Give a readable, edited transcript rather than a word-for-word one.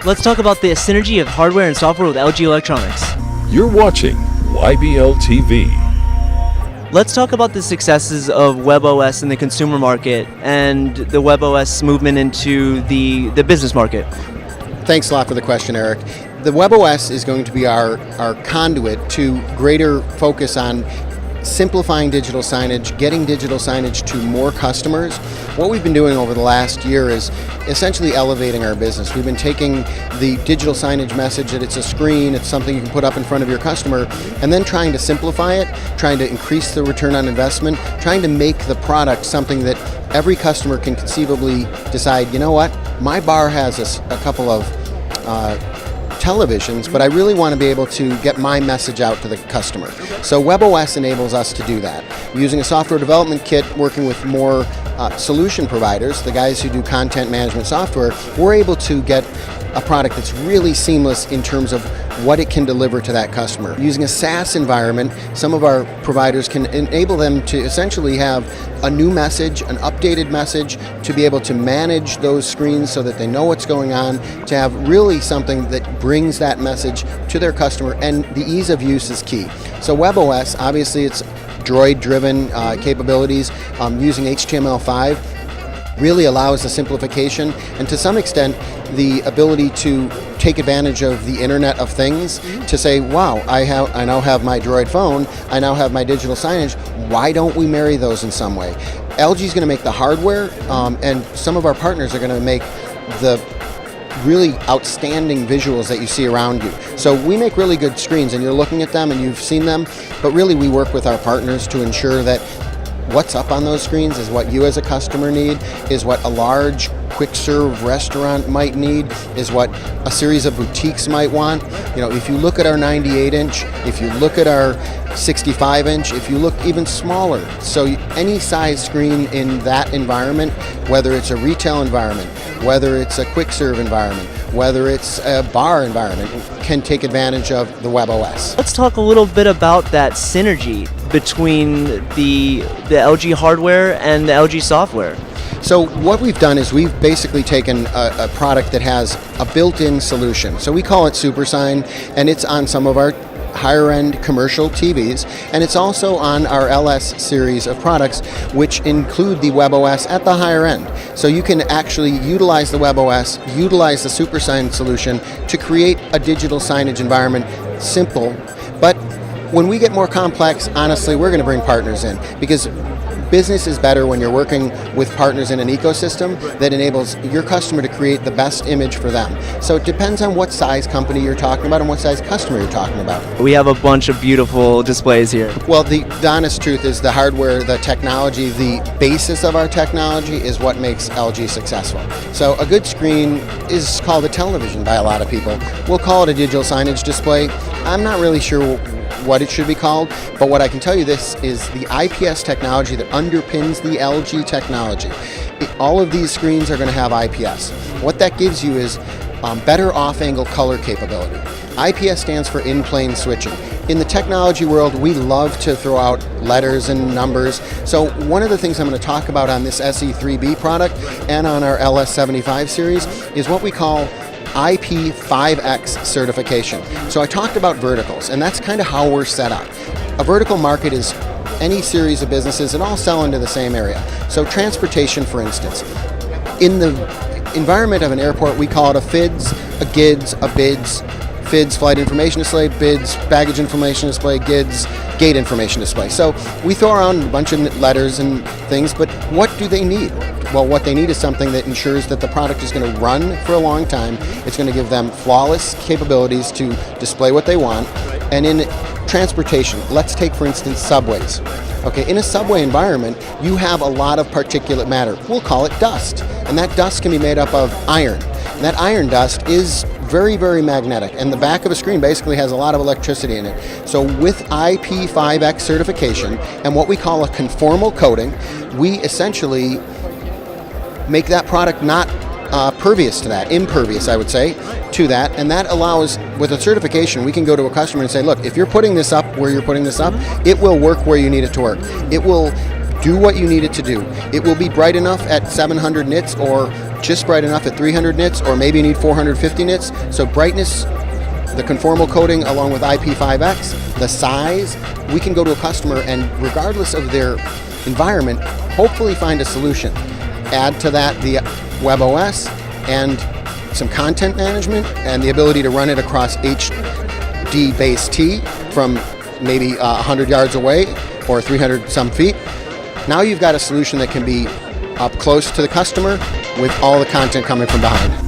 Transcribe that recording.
Let's talk about the synergy of hardware and software with LG Electronics. You're watching YBL TV. Let's talk about the successes of WebOS in the consumer market and the WebOS movement into the business market. Thanks a lot for the question, Eric. The WebOS is going to be our conduit to greater focus on simplifying digital signage, getting digital signage to more customers. What we've been doing over the last year is essentially elevating our business. We've been taking the digital signage message that it's a screen, it's something you can put up in front of your customer, and then trying to simplify it, trying to increase the return on investment, trying to make the product something that every customer can conceivably decide, you know what, my bar has a couple of televisions, but I really want to be able to get my message out to the customer. So WebOS enables us to do that. Using a software development kit, working with more solution providers, the guys who do content management software, we're able to get a product that's really seamless in terms of what it can deliver to that customer. Using a SaaS environment, some of our providers can enable them to essentially have a new message, an updated message, to be able to manage those screens so that they know what's going on, to have really something that brings that message to their customer, and the ease of use is key. So WebOS, obviously it's Droid-driven capabilities, using HTML5, really allows the simplification and to some extent the ability to take advantage of the Internet of Things to say, wow, I now have my Droid phone, I now have my digital signage, why don't we marry those in some way? LG is going to make the hardware, and some of our partners are going to make the really outstanding visuals that you see around you. So we make really good screens and you're looking at them and you've seen them, but really we work with our partners to ensure that what's up on those screens is what you as a customer need, is what a large quick serve restaurant might need, is what a series of boutiques might want. You know, if you look at our 98-inch, if you look at our 65-inch, if you look even smaller, so any size screen in that environment, whether it's a retail environment, whether it's a quick serve environment, whether it's a bar environment, can take advantage of the WebOS. Let's talk a little bit about that synergy between the LG hardware and the LG software. So what we've done is we've basically taken a product that has a built-in solution. So we call it SuperSign, and it's on some of our higher-end commercial TVs, and it's also on our LS series of products, which include the WebOS at the higher end. So you can actually utilize the WebOS, utilize the SuperSign solution to create a digital signage environment. Simple, but when we get more complex, honestly, we're going to bring partners in, because business is better when you're working with partners in an ecosystem that enables your customer to create the best image for them. So it depends on what size company you're talking about and what size customer you're talking about. We have a bunch of beautiful displays here. Well, the honest truth is the hardware, the technology, the basis of our technology is what makes LG successful. So a good screen is called a television by a lot of people. We'll call it a digital signage display. I'm not really sure what it should be called, but what I can tell you this is the IPS technology that underpins the LG technology. All of these screens are going to have IPS. What that gives you is better off-angle color capability. IPS stands for in-plane switching. In the technology world, we love to throw out letters and numbers. So one of the things I'm going to talk about on this SE3B product and on our LS75 series is what we call IP5X certification. So I talked about verticals, and that's kind of how we're set up. A vertical market is any series of businesses that all sell into the same area. So transportation, for instance. In the environment of an airport, we call it a FIDS, a GIDS, a BIDS. FIDS, flight information display; BIDS, baggage information display; GIDS, gate information display. So we throw around a bunch of letters and things, but what do they need? Well, what they need is something that ensures that the product is going to run for a long time. It's going to give them flawless capabilities to display what they want. And in transportation, let's take, for instance, subways. Okay, in a subway environment, you have a lot of particulate matter. We'll call it dust. And that dust can be made up of iron. And that iron dust is very, very magnetic, and the back of a screen basically has a lot of electricity in it. So with IP5X certification and what we call a conformal coating, we essentially make that product not pervious to that, impervious, I would say, to that, and that allows, with a certification, we can go to a customer and say, look, if you're putting this up where you're putting this up, it will work where you need it to work. It will do what you need it to do. It will be bright enough at 700 nits or just bright enough at 300 nits, or maybe you need 450 nits. So brightness, the conformal coating along with IP5X, the size, we can go to a customer and regardless of their environment, hopefully find a solution. Add to that the WebOS and some content management and the ability to run it across HD base T from maybe 100 yards away or 300 some feet. Now you've got a solution that can be up close to the customer with all the content coming from behind.